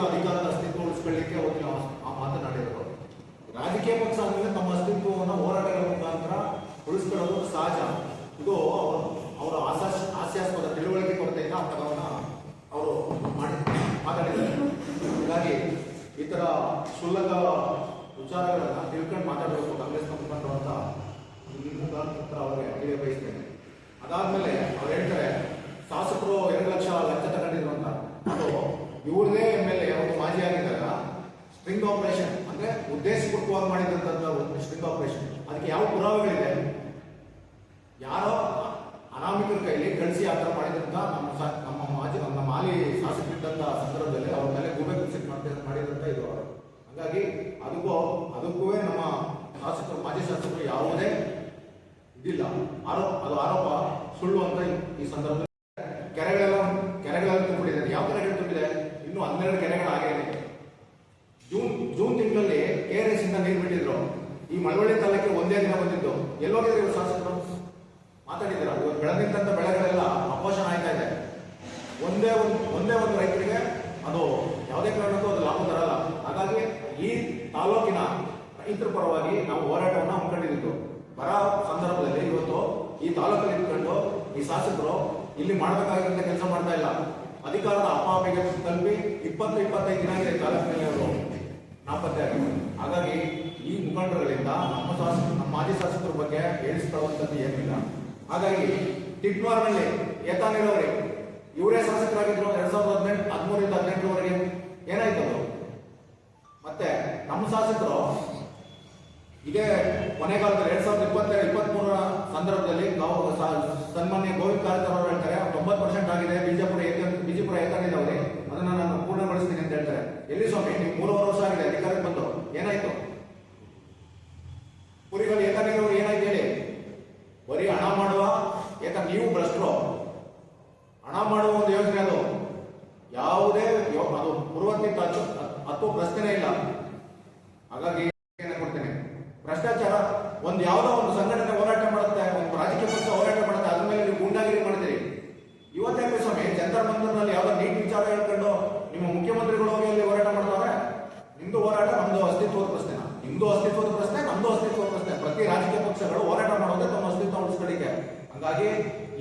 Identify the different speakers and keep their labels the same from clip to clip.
Speaker 1: ಅಧಿಕಾರದ ಅಸ್ತಿತ್ವ ಉಳಿಸ್ಕೊಳ್ಳಿಕ್ಕೆ ಅವರು ಆ ಮಾತನಾಡಿದರು. ರಾಜಕೀಯ ಪಕ್ಷ ಅಂದರೆ ತಮ್ಮ ಅಸ್ತಿತ್ವವನ್ನು ಹೋರಾಟಗಳ ಮುಖಾಂತರ ಉಳಿಸ್ಕೊಳ್ಳೋದು ಸಹಜ. ಇದು ಅವರ ಹಾಸ್ಯಾಸ್ಪದ ತಿಳುವಳಿಕೆ ಕೊರತೆಯಿಂದ ಆ ಪದವನ್ನು ಅವರು ಮಾತಾಡಿದ್ದಾರೆ. ಹೀಗಾಗಿ ಈ ಥರ ಕ್ಷುಲ್ಲಕ ವಿಚಾರಗಳನ್ನ ತಿಳ್ಕೊಂಡು ಮಾತಾಡಬೇಕು ಕಾಂಗ್ರೆಸ್ನ ಮುಖಂಡರು ಅಂತ ಈ ಮುಖಾಂತರ ಅವರಿಗೆ ತಿಳಿಯ ಬಯಸ್ತೇನೆ. ಅದಾದ್ಮೇಲೆ ಅವ್ರು ಹೇಳ್ತಾರೆ ಶಾಸಕರು 2 ಲಕ್ಷ ಲಂಚ ತಗೊಂಡಿದ್ರು ಅಂತ. ಅದು ಇವ್ರದೇ MLA ಒಂದು ಮಾಜಿ ಆಗಿದ್ದಾಗ ಸ್ಟ್ರಿಂಗ್ ಆಪರೇಷನ್ ಅಂದ್ರೆ ಉದ್ದೇಶಪೂರ್ವಕವಾಗಿ ಮಾಡಿದಂತ ಸ್ಟ್ರಿಂಗ್ ಆಪರೇಷನ್. ಅದಕ್ಕೆ ಯಾವ ಪುರಾವೆಗಳಿದೆ? ಯಾರೋ ಅನಾಮಿಕರ ಕೈಲಿ ಕಳಿಸಿ ಆ ಥರ ಮಾಡಿದಂತ ನಮ್ಮ ಮಾಲಿ ಶಾಸಕರಿದ್ದಂಥ ಸಂದರ್ಭದಲ್ಲಿ ಅವ್ರ ಮೇಲೆ ಗೂಬೆ ಕುಸಿಟ್ ಮಾಡಿದಂತ ಇದು. ಹಾಗಾಗಿ ಅದಕ್ಕೂ ನಮ್ಮ ಶಾಸಕರು ಮಾಜಿ ಶಾಸಕರು ಯಾವುದೇ ಇದಿಲ್ಲ. ಅದು ಆರೋಪ ಸುಳ್ಳು ಅಂತ ಈ ಸಂದರ್ಭದಲ್ಲಿ ಕೆರೆಗಳೆಲ್ಲ ತುಂಬಿದೆ. ಯಾವ ಕೆರೆಗಳು ತುಂಬಿದೆ? ಇನ್ನು 12 ಕೆರೆಗಳಾಗಿದೆ. ಜೂನ್ ತಿಂಗಳಲ್ಲಿ KRS ಇಂದ ನೀರು ಬಿಟ್ಟಿದ್ರು. ಈ ಮಳವಳ್ಳಿ ತಾಲೂಕಿಗೆ ಒಂದೇ ದಿನ ಬಂದಿದ್ದು. ಎಲ್ಲೋಗಿದ್ರು ಇವರು ಶಾಸಕರು? ಮಾತಾಡಿದ್ರು. ಇವರು ಬೆಳೆದಂತ ಬೆಳೆಗಳೆಲ್ಲ ಅಪೋಷಣ ಆಯ್ತಾ ಇದೆ. ಒಂದೇ ಒಂದು ರೈತರಿಗೆ ಅದು ಯಾವುದೇ ಕಾರಣಕ್ಕೂ ಅದು ಲಾಭ ತರಲ್ಲ. ಹಾಗಾಗಿ ಈ ತಾಲೂಕಿನ ರೈತರ ಪರವಾಗಿ ನಾವು ಹೋರಾಟವನ್ನು ಹಮ್ಮಿಕೊಂಡಿದ್ದು. ಬರ ಸಂದರ್ಭದಲ್ಲಿ ಇವತ್ತು ಈ ತಾಲೂಕಲ್ಲಿ ಇಟ್ಕೊಂಡು ಈ ಶಾಸಕರು ಇಲ್ಲಿ ಮಾಡಬೇಕಾಗಿರುವಂತ ಕೆಲಸ ಮಾಡ್ತಾ ಇಲ್ಲ. ಅಧಿಕಾರದ ಅಪಾಪಿಗೆ ತಲುಪಿ 20-25 ದಿನ ಆಗಿದೆ ತಾಲೂಕಿನಲ್ಲಿ ಅವರು ನಾಪತ್ತೆ ಆಗಿದೆ. ಹಾಗಾಗಿ ಈ ಮುಖಂಡರುಗಳಿಂದ ನಮ್ಮ ಮಾಜಿ ಶಾಸಕರ ಬಗ್ಗೆ ಹೇಳಿಸ್ಕೊಳ್ಳುವಂಥದ್ದು ಏನಿಲ್ಲ. ಹಾಗಾಗಿ ಟಿಟ್ವಾರ್ನಲ್ಲಿ ಏತಾ ನೀರಾವರಿ ಇವರೇ ಶಾಸಕರಾಗಿದ್ರು 2013ರಿಂದ 2018ರವರೆಗೆ. ಏನಾಯ್ತು ಅದು? ಮತ್ತೆ ನಮ್ಮ ಶಾಸಕರು ಇದೇ ಕೊನೆಗಾಲದಲ್ಲಿ 2022-23 ಸಂದರ್ಭದಲ್ಲಿ ನಾವು ಸನ್ಮಾನ್ಯ ಗೋವಿಂದ ಕಾರಜೋಳ ಅವರು ಹೇಳ್ತಾರೆ 90% ಆಗಿದೆ ಬಿಜೆಪುರ ಏಕಾನಿದಾವರಿ, ಅದನ್ನ ನಾನು ಪೂರ್ಣಗೊಳಿಸ್ತೀನಿ ಅಂತ ಹೇಳ್ತಾರೆ. ಎಲ್ಲಿ ಸ್ವಾಮಿ, ನೀವು 3.5 ವರ್ಷ ಆಗಿದೆ ಅಧಿಕಾರಕ್ಕೆ ಬಂದು, ಏನಾಯ್ತು? ಕುರಿಗಳು ಏಕಾನಿದಾವರಿ ಏನಾಯ್ತು ಹೇಳಿ? ಬರೀ ಹಣ ಮಾಡುವ ನೀವು ಭ್ರಷ್ಟರು. ಹಣ ಮಾಡುವ ಒಂದು ಯೋಜನೆ ಅದು. ಯಾವುದೇ ಅದು ಪೂರ್ವಕ್ಕಿಂತ ಹತ್ತು ಪ್ರಶ್ನೆ ಇಲ್ಲ. ಹಾಗಾಗಿ ಕೊಡ್ತೇನೆ, ಭ್ರಷ್ಟಾಚಾರ ಯಾವುದೋ ಒಂದು ಸಂಘಟನೆ ಹೋರಾಟ ಮಾಡುತ್ತೆ, ಒಂದು ರಾಜಕೀಯ ಪಕ್ಷ ಹೋರಾಟ ಮಾಡುತ್ತೆ, ಅದ್ರ ಮೇಲೆ ನೀವು ಗೂಂಡಾಗಿರಿ ಮಾಡಿದಿರಿ. ಇವತ್ತೇ ಸ್ವಾಮಿ ಜನತಾ ಮಂದಿರದಲ್ಲಿ ಯಾವುದೋ ನೀಟ್ ವಿಚಾರ ಹೇಳ್ಕೊಂಡು ನಿಮ್ಮ ಮುಖ್ಯಮಂತ್ರಿಗಳು ಹೋಗಿ ಅಲ್ಲಿ ಹೋರಾಟ ಮಾಡ್ತಾರೆ. ನಿಮ್ದು ಹೋರಾಟ ನಮ್ದು ಅಸ್ತಿತ್ವದ ಪ್ರಶ್ನೆ, ನಿಮ್ದು ಅಸ್ತಿತ್ವದ ಪ್ರಶ್ನೆ, ನಮ್ದು ಅಸ್ತಿತ್ವದ ಪ್ರಶ್ನೆ. ಪ್ರತಿ ರಾಜಕೀಯ ಪಕ್ಷಗಳು ಹೋರಾಟ ಮಾಡೋದೇ ತಮ್ಮ ಅಸ್ತಿತ್ವ ಉಳಿಸ್ಕೊಳ್ಳಿಕ್ಕೆ. ಹಾಗಾಗಿ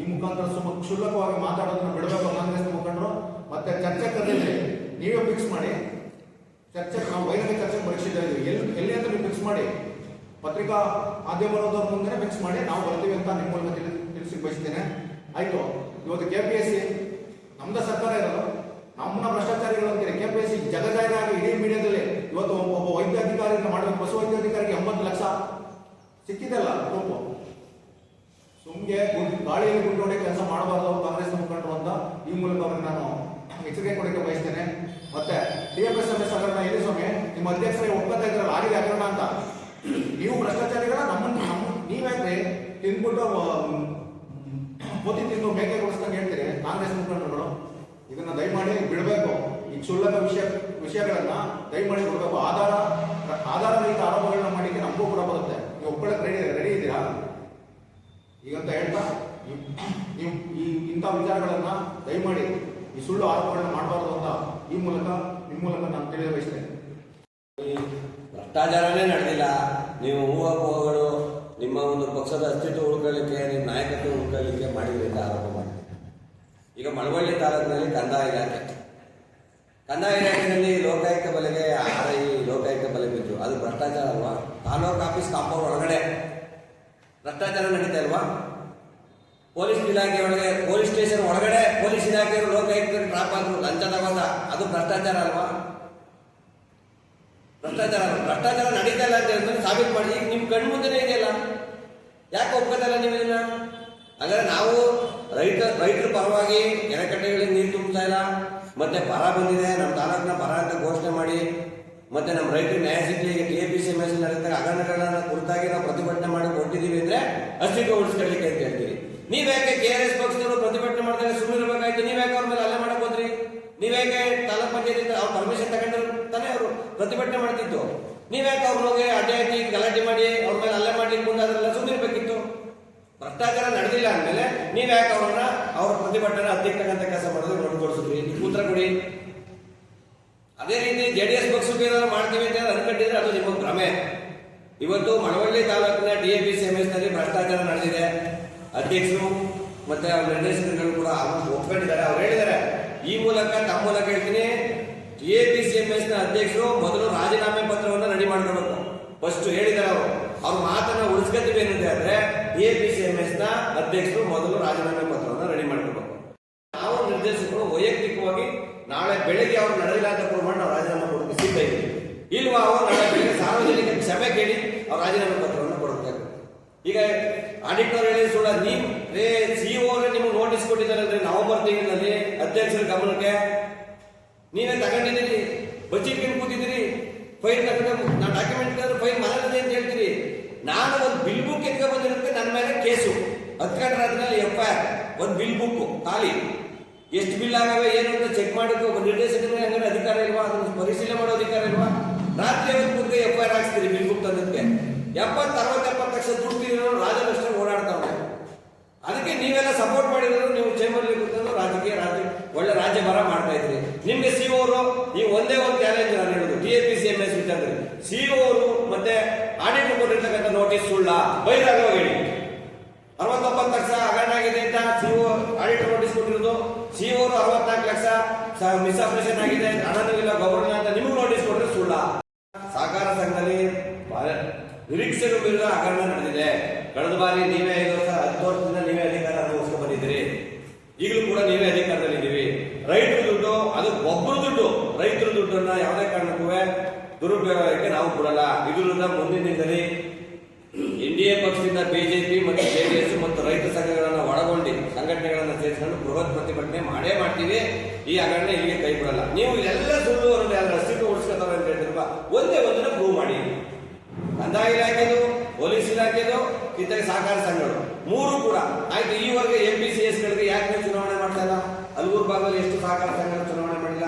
Speaker 1: ಈ ಮುಖಾಂತರ ಕ್ಷುಲ್ಲಕವಾಗಿ ಮಾತಾಡೋದನ್ನ ಬಿಡಬೇಕು ಕಾಂಗ್ರೆಸ್ ಮುಖಂಡರು. ಮತ್ತೆ ಚರ್ಚೆ ಕರೆದಿದ್ರಿ, ನೀವೇ ಫಿಕ್ಸ್ ಮಾಡಿ. ನಾವು ಬಹಿರಂಗ ಚರ್ಚೆಗೆ ಪರೀಕ್ಷಿತ ಇದ್ದೀವಿ. ಎಲ್ಲಿ ಅಂತ ನೀವು ಫಿಕ್ಸ್ ಮಾಡಿ, ಪತ್ರಿಕಾ ಮಾಧ್ಯಮದವ್ರ ಮುಂದೆ ಫಿಕ್ಸ್ ಮಾಡಿ, ನಾವು ಬರ್ತೀವಿ ಅಂತ ನಿಮ್ಮ ಮೂಲಕ ತಿಳಿಸಿ ಬಯಸ್ತೇನೆ. ಆಯ್ತು, ಇವತ್ತು KPSC ನಮ್ದ ಸರ್ಕಾರ ಇರೋದು, ನಮ್ಮನ್ನ ಭ್ರಷ್ಟಾಚಾರಿಗಳು ಅಂತೀರಿ. KPSC ಜಗಜಾಹಿರಾಗಿ ಇಡೀ ಮೀಡಿಯಾದಲ್ಲಿ ಇವತ್ತು ಒಬ್ಬ ವೈದ್ಯಾಧಿಕಾರಿಯನ್ನು ಮಾಡಬೇಕು, ಪಶು ವೈದ್ಯಾಧಿಕಾರಿಗೆ 80 ಲಕ್ಷ ಸಿಕ್ಕಿದಲ್ಲ ರೂಪು. ಸುಮ್ಗೆ ಗಾಳಿಯಲ್ಲಿ ಗುಂಡೋಡಿ ಕೆಲಸ ಮಾಡಬಾರ್ದು ಕಾಂಗ್ರೆಸ್ ಮುಖಂಡರು ಅಂತ ಈ ಮೂಲಕ ಅವ್ರಿಗೆ ನಾನು ಎಚ್ಚರಿಕೆ ಕೊಡಕ್ಕೆ ಬಯಸ್ತೇನೆ. ಮತ್ತೆ DFSMS ಹಗರಣ ಎಲ್ಲಿ ಸ್ವಾಮಿ? ನಿಮ್ಮ ಅಧ್ಯಕ್ಷರಿಗೆ ಒಪ್ಪಂದ ಇದ್ರಲ್ಲ, ಆಗಿದೆ ಹಗರಣ ಅಂತ. ನೀವು ಭ್ರಷ್ಟಾಚಾರಿಗಳ ನೀವ್ಯಾಕ್ರಿ ತಿಂದ್ಬಿಟ್ಟು ತಿಂದು ಮೇಕೆ ಕೊಡಿಸ್ದಂಗೆ ಹೇಳ್ತೀರಿ ಕಾಂಗ್ರೆಸ್ ಮುಖಂಡರುಗಳು? ಇದನ್ನ ದಯಮಾಡಿ ಬಿಡಬೇಕು. ಈ ಕ್ಷುಲ್ಲಕ ವಿಷಯಗಳನ್ನ ದಯಮಾಡಿ ಬಿಡಬೇಕು. ಆಧಾರರಹಿತ ಆರೋಪಗಳನ್ನ ಮಾಡಿಕ್ಕೆ ನಮಗೂ ಕೂಡ ಬರುತ್ತೆ. ನೀವು ಒಪ್ಕೊಳ್ಳಕ್ಕೆ ರೆಡಿ ಇದ್ದೀರಾ ಈಗಂತ ಹೇಳ್ತಾ ನೀವು ಇಂಥ ವಿಚಾರಗಳನ್ನ ದಯಮಾಡಿ ಈ ಸುಳ್ಳು ಆರೋಪಗಳನ್ನ ಮಾಡಬಾರ್ದು ಅಂತ ಈ ಮೂಲಕ ನಿಮ್ಮ ಮೂಲಕ ನಾನು ತಿಳಿಯ ಬಯಸ್ತೇನೆ.
Speaker 2: ಭ್ರಷ್ಟಾಚಾರನೇ ನಡೆದಿಲ್ಲ. ನೀವು ಊಹಾಪೋಹಗಳು ನಿಮ್ಮ ಒಂದು ಪಕ್ಷದ ಅಸ್ತಿತ್ವ ಉಳ್ಕೊಳ್ಳಿಕ್ಕೆ, ನಿಮ್ಮ ನಾಯಕತ್ವ ಉಳ್ಕೊಳ್ಳಿಕ್ಕೆ ಮಾಡಿದ್ರಿಂದ ಆರೋಪ ಮಾಡಿದೆ. ಈಗ ಮಳವಳ್ಳಿ ತಾಲೂಕಿನಲ್ಲಿ ಕಂದಾಯ ಇಲಾಖೆಯಲ್ಲಿ ಲೋಕಾಯುಕ್ತ ಬಲೆಗೆ RI ಲೋಕಾಯುಕ್ತ ಬಲೆ ಬಿದ್ದು, ಅದು ಭ್ರಷ್ಟಾಚಾರ ಅಲ್ವಾ? ತಾಲೂಕು ಆಫೀಸ್ ಕಾಂಪೌಂಡ್ ಒಳಗಡೆ ಭ್ರಷ್ಟಾಚಾರ ನಡೀತಾ ಇಲ್ವಾ? ಪೊಲೀಸ್ ಇಲಾಖೆ ಒಳಗೆ, ಪೊಲೀಸ್ ಸ್ಟೇಷನ್ ಒಳಗಡೆ ಪೊಲೀಸ್ ಇಲಾಖೆಯವರು ಲೋಕಾಯುಕ್ತರಿಗೆ ಟ್ರಾಪ್ ಆದ್ರು, ಲಂಚ ತಗೊಂಡ, ಅದು ಭ್ರಷ್ಟಾಚಾರ ಅಲ್ವಾ? ಭ್ರಷ್ಟಾಚಾರ ನಡೀತಾ ಇಲ್ಲ ಅಂತ ಹೇಳಿದ್ರೆ ಸಾಬೀತು ಮಾಡಿ. ಈಗ ನಿಮ್ ಕಣ್ಣು ಮುಂದೆನೇ ಇದೆಯಲ್ಲ, ಯಾಕೆ ಒಪ್ಕೋತಲ್ಲ ನೀವು ಇದನ್ನ? ಹಾಗಾದ್ರೆ ನಾವು ರೈತರ ಪರವಾಗಿ ಕೆರೆಕಟ್ಟೆಗಳಿಗೆ ನೀರು ತುಂಬ್ತಾ ಇಲ್ಲ, ಮತ್ತೆ ಬರ ಬಂದಿದೆ, ನಮ್ಮ ತಾಲೂಕಿನ ಬರ ಅಂತ ಘೋಷಣೆ ಮಾಡಿ, ಮತ್ತೆ ನಮ್ಮ ರೈತರಿಗೆ ನ್ಯಾಯ ಸಿಗ್ಲಿಕ್ಕೆ TFSMS ನಡೆದಾಗ ಹಗರಣಗಳನ್ನ ಕುರಿತಾಗಿ ನಾವು ಪ್ರತಿಭಟನೆ ಮಾಡಿ ಕೊಟ್ಟಿದ್ದೀವಿ ಅಂದ್ರೆ ಅಸ್ತಿತ್ವ ಉಳಿಸ್ಕೊಳ್ಳಿಕ್ಕೆ ಅಂತ ಹೇಳ್ತೀವಿ. ನೀವ್ಯಾಕೆ KRS ಪಕ್ಷದವರು ಪ್ರತಿಭಟನೆ ಮಾಡಿದಾಗ ಸುಮ್ಮನಿರ್ಬೇಕಾಯ್ತು? ನೀವ್ಯಾಕೆ ಅವ್ರ ಮೇಲೆ ಅಲ್ಲೇ ಮಾಡಕ್ ಹೋದ್ರಿ? ನೀವ್ಯಾಕೆ ತಾಲೂಕ್ ಪಂಚಾಯತ್ ಅವ್ರ ಪರ್ಮಿಷನ್ ತಗೊಂಡ್ರು ತಾನೇ ಅವರು ಪ್ರತಿಭಟನೆ ಮಾಡ್ತಿತ್ತು? ನೀವ್ಯಾಕೆ ಅವ್ರ ಹೋಗಿ ಅಡ್ಡೆ ಹಾಕಿ ಗಲಾಟೆ ಮಾಡಿ ಅವ್ರ ಮೇಲೆ ಅಲ್ಲೇ ಮಾಡ್ಲಿಕ್ಕೆ ಮುಂದೆ ಅದರೆಲ್ಲ ಸುಮ್ಮನಿರ್ಬೇಕಿತ್ತು? ಭ್ರಷ್ಟಾಚಾರ ನಡೆದಿಲ್ಲ ಅಂದ್ಮೇಲೆ ನೀವ್ಯಾಕೆ ಅವ್ರ ಪ್ರತಿಭಟನೆ ಹತ್ತಿಕ್ಕಂತ ಕೆಲಸ ಮಾಡೋದು ನೋಡ್ಕೊಡ್ಸಿದ್ರಿ? ನೀವು ಉತ್ತರ ಕೊಡಿ. ಅದೇ ರೀತಿ JDS ಪಕ್ಷಕ್ಕೆ ಏನಾದ್ರು ಮಾಡ್ತೀವಿ ಅಂತ ಅನ್ಕೊಂಡಿದ್ರೆ ಅದು ನಿಮ್ಮ ಭ್ರಮೆ. ಇವತ್ತು ಮಳವಳ್ಳಿ ತಾಲೂಕಿನ DAPCMS ನಲ್ಲಿ ಭ್ರಷ್ಟಾಚಾರ ನಡೆದಿದೆ. ಅಧ್ಯಕ್ಷರು ಮತ್ತೆ ಅವ್ರ ನಿರ್ದೇಶಕರುಗಳು ಕೂಡ ಒಪ್ಕೊಂಡಿದ್ದಾರೆ. ಅವ್ರು ಹೇಳಿದ್ದಾರೆ, ಈ ಮೂಲಕ ತಮ್ಮ ಮೂಲಕ ಹೇಳ್ತೀನಿ, DAPCMS ನ ಅಧ್ಯಕ್ಷರು ಮೊದಲು ರಾಜೀನಾಮೆ ಪತ್ರವನ್ನು ರೆಡಿ ಮಾಡ್ಕೋಬೇಕು. ಫಸ್ಟ್ ಹೇಳಿದ್ದಾರೆ ಅವರು. ಅವ್ರ ಮಾತನ್ನ ಉಳಿಸ್ಕೊತೀವಿ ಏನಂತ ಹೇಳಿದ್ರೆ DAPCMS ನ ಅಧ್ಯಕ್ಷರು ಮೊದಲು ರಾಜೀನಾಮೆ ಪತ್ರವನ್ನು ರೆಡಿ ಮಾಡ್ಕೋಬೇಕು. ನಾವು ನಿರ್ದೇಶಕರು ವೈಯಕ್ತಿಕವಾಗಿ ನಾಳೆ ಬೆಳಗ್ಗೆ ಅವ್ರು ನಡೆದಿಲ್ಲ ಅಂತ ಪ್ರಮಾಣ ನಾವು ರಾಜೀನಾಮೆ ಕೊಡೋಕೆ ಸಿದ್ಧ ಇದ್ದೀವಿ. ಇಲ್ವಾ ಅವರು ನಾಳೆ ಬೆಳಗ್ಗೆ ಸಾರ್ವಜನಿಕ ಕ್ಷಮೆ ಕೇಳಿ ಅವ್ರ ರಾಜೀನಾಮೆ ಪತ್ರವನ್ನು ಕೊಡಬೇಕು. ಈಗ ಆಡಿಟರ್ ಹೇಳಿ ಸುಳ್ಳ ನೀವು CEO ನಿಮ್ಗೆ ನೋಟಿಸ್ ಕೊಟ್ಟಿದ್ದಾರಲ್ರಿ ನವೆಂಬರ್ ತಿಂಗಳಿನಲ್ಲಿ ಅಧ್ಯಕ್ಷರ ಗಮನಕ್ಕೆ. ನೀವೇ ತಗೊಂಡಿದ್ದೀರಿ, ಬಚ್ಚಿಟ್ಕೊಂಡು ಕೂತಿದ್ದೀರಿ, ಫೈಲ್ ತಗೊಂಡು ನಾ ಡಾಕ್ಯುಮೆಂಟ್ ಫೈಲ್ ಮನವಿದೆ ಅಂತ ಹೇಳ್ತೀರಿ. ನಾನು ಒಂದು ಬಿಲ್ ಬುಕ್ ಎತ್ಕೊ ಬಂದಿರುತ್ತೆ, ನನ್ನ ಮೇಲೆ ಕೇಸು ಹತ್ಕೊಂಡ್ರೆ ಅದ್ರಲ್ಲಿ FIR ಒಂದು ಬಿಲ್ ಬುಕ್ ಖಾಲಿ. ಎಷ್ಟು ಬಿಲ್ ಆಗವೆ ಏನು ಅಂತ ಚೆಕ್ ಮಾಡೋಕೆ ಒಬ್ಬ ನಿರ್ದೇಶಕರಿಗೆ ಹಂಗಾರೆ ಅಧಿಕಾರ ಇಲ್ವಾ? ಅದನ್ನು ಪರಿಶೀಲನೆ ಮಾಡೋ ಅಧಿಕಾರ ಇಲ್ವಾ? ರಾತ್ರಿ ಹೊತ್ತು ಮುಂದೆ FIR ಹಾಕ್ಸ್ತೀರಿ ಬಿಲ್ ಬುಕ್ ತಂದಕ್ಕೆ. 70-60 ಲಕ್ಷ ದುಡ್ಡು ರಾಜನಷ್ಟ ಓಡಾಡ್ತಾವೆ. ಅದಕ್ಕೆ ನೀವೆಲ್ಲ ಸಪೋರ್ಟ್ ಮಾಡಿದ್ರು. ನೀವು ಚೇಂಬರ್ಲಿ ಕೂತ್ಕೊಂಡು ರಾಜಕೀಯ ಒಳ್ಳೆ ರಾಜ್ಯಭಾರ ಮಾಡ್ತಾ ಇದ್ರಿ. ನಿಮ್ಗೆ CEO ಅವರು ಈ ಒಂದೇ ಒಂದು ಚಾಲೆಂಜ್ ನಾನು ಹೇಳುದು DAPCMS ವಿಚಾರದಲ್ಲಿ CEO ಅವರು ಮತ್ತೆ ಆಡಿಟರ್ ಕೊಟ್ಟಿರ್ತಕ್ಕಂಥ ನೋಟಿಸ್ ಸುಳ್ಳ ಬೈದಾಗ ಹೇಳಿ. 69 ಲಕ್ಷ ಹಗರಣ ಆಗಿದೆ ಅಂತ CEO ಆಡಿಟರ್ ನೋಟಿಸ್ ಕೊಟ್ಟಿರೋದು. CEO ಅವರು 64 ಲಕ್ಷ ಮಿಸ್ಆಪರೇಷನ್ ಆಗಿದೆ, ಹಣನೂ ಇಲ್ಲ, ಗೌರವ ಅಂತ ನಿಮಗೆ ನೋಟಿಸ್ ಕೊಟ್ಟರೆ ಸುಳ್ಳ. ಸಹಕಾರ ಸಂಘದಲ್ಲಿ ನಿರೀಕ್ಷೆಗೂ ಮೀರಿದ ಹಗರಣ ನಡೆದಿದೆ. ಕಳೆದ ಬಾರಿ ನೀವೇ 5 ವರ್ಷ 10 ವರ್ಷದಿಂದ ನೀವೇ ಅಧಿಕಾರ ಅನುಭವಿಸ್ಕೊಂಡು ಬಂದಿದ್ದೀರಿ. ಈಗಲೂ ಕೂಡ ನೀವೇ ಅಧಿಕಾರದಲ್ಲಿದ್ದೀವಿ. ರೈತರ ದುಡ್ಡು, ಅದು ಒಬ್ಬರು ದುಡ್ಡು, ರೈತರ ದುಡ್ಡನ್ನ ಯಾವುದೇ ಕಾರಣಕ್ಕೂ ದುರುಪಯೋಗಕ್ಕೆ ನಾವು ಕೊಡಲ್ಲ. ಇದರಿಂದ ಮುಂದಿನ ದಿನದಲ್ಲಿ NDA ಪಕ್ಷದಿಂದ BJP ಮತ್ತು JDS ಮತ್ತು ರೈತ ಸಂಘಗಳನ್ನು ಒಳಗೊಂಡು ಸಂಘಟನೆಗಳನ್ನು ಸೇರಿಸಿಕೊಂಡು ಬೃಹತ್ ಪ್ರತಿಭಟನೆ ಮಾಡೇ ಮಾಡ್ತೀವಿ. ಈ ಹಗರಣ ಇಲ್ಲಿಗೆ ಕೈ ಬಿಡಲ್ಲ. ನೀವು ಎಲ್ಲ ಸುಳ್ಳು ಅನ್ನೋದು ಯಾರು ಅಸ್ತಿತ್ವ ಉಳಿಸ್ಕೊತಾರೆ ಅಂತ ಹೇಳಿದ್ರಪ್ಪ, ಒಂದೇ ಒಂದನ್ನ ಪ್ರೂವ್ ಮಾಡಿ. ಕಂದಾಯ ಇಲಾಖೆದು, ಪೊಲೀಸ್ ಇಲಾಖೆದು, ಇತರೆ ಸಹಕಾರ ಸಂಘಗಳು ಮೂರು ಕೂಡ ಆಯ್ತು. ಈವರೆಗೆ MPCS ಗಳಿಗೆ ಯಾಕೆ ಚುನಾವಣೆ ಮಾಡ್ತಾ ಇಲ್ಲ? ಅಲ್ಗೂರು ಭಾಗದಲ್ಲಿ ಎಷ್ಟು ಸಹಕಾರ ಸಂಘಗಳು ಚುನಾವಣೆ ಮಾಡಿಲ್ಲ?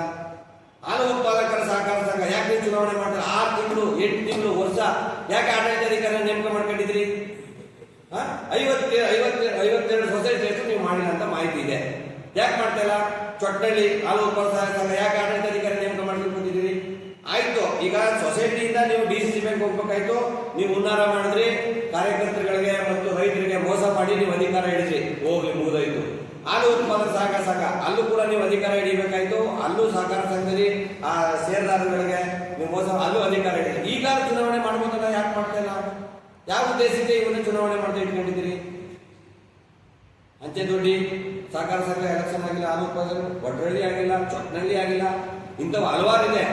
Speaker 2: ಹಾಲು ಉತ್ಪಾದಕರ ಸಹಕಾರ ಸಂಘ ಯಾಕೆ ಚುನಾವಣೆ ಮಾಡ್ತಾರೆ? 6 ತಿಂಗಳು 8 ತಿಂಗಳು ವರ್ಷ ಯಾಕೆ ಆಡಳಿತಾಧಿಕಾರಿ ನೇಮಕ ಮಾಡ್ಕೊಂಡಿದ್ರಿ? 52 ಸೊಸೈಟಿ ಎಷ್ಟು ನೀವು ಮಾಡಿಲ್ಲ ಅಂತ ಮಾಹಿತಿ ಇದೆ. ಯಾಕೆ ಮಾಡ್ತಾ ಇಲ್ಲ? ಚೊಟ್ಟಳ್ಳಿ ಹಾಲು ಉತ್ಪಾದಕ ಸಂಘ ಯಾಕೆ ಆಡಳಿತಾಧಿಕಾರಿ ನೇಮಕ ಮಾಡ್ಕೊಂಡು ಬಂದಿದ್ದೀರಿ? ಆಯ್ತು, ಈಗ ಸೊಸೈಟಿಯಿಂದ ನೀವು DCC ಬ್ಯಾಂಕ್ ಹೋಗ್ಬೇಕಾಯ್ತು, ನೀವು ಉನ್ನಾರ ಮಾಡಿದ್ರಿ, ಕಾರ್ಯಕರ್ತರುಗಳಿಗೆ ಮತ್ತು ರೈತರಿಗೆ ಮೋಸ ಮಾಡಿ ನೀವು ಅಧಿಕಾರ ಹಿಡಿದ್ರಿ, ಹೋಗ್ಲಿ ಮುಗಿದೋಯ್ತು. ಹಾಲು ಉತ್ಪಾದಕ ಸಹಕಾರ ಸಂಘ ಅಲ್ಲೂ ಕೂಡ ನೀವು ಅಧಿಕಾರ ಹಿಡಿಬೇಕಾಯ್ತು, ಅಲ್ಲೂ ಸಹಕಾರ ಸಂಘದಲ್ಲಿ ಆ ಷೇರುದಾರಗಳಿಗೆ ನೀವು ಮೋಸ, ಅಲ್ಲೂ ಅಧಿಕಾರ ಹಿಡಿದ್ರಿ. ಈಗ ಚುನಾವಣೆ ಮಾಡ್ಬೋದಲ್ಲ, ಯಾಕೆ ಮಾಡ್ತಾ ಇಲ್ಲ? ಯಾವ ಉದ್ದೇಶಕ್ಕೆ ಇವನ್ನ ಚುನಾವಣೆ ಮಾಡ್ತಾ ಇಟ್ಕೊಂಡಿದ್ದೀರಿ? ಅಂಚೆ ದುಡ್ಡಿ ಸಹಕಾರ ಸಂಘ ಎಲೆಕ್ಷನ್ ಆಗಿಲ್ಲ, ಹಾಲು ಉತ್ಪಾದಕರು ಒಡ್ರಳ್ಳಿ ಆಗಿಲ್ಲ, ಚೊಟ್ನಳ್ಳಿ ಆಗಿಲ್ಲ, ಇಂಥವು ಹಲವಾರಿದೆ.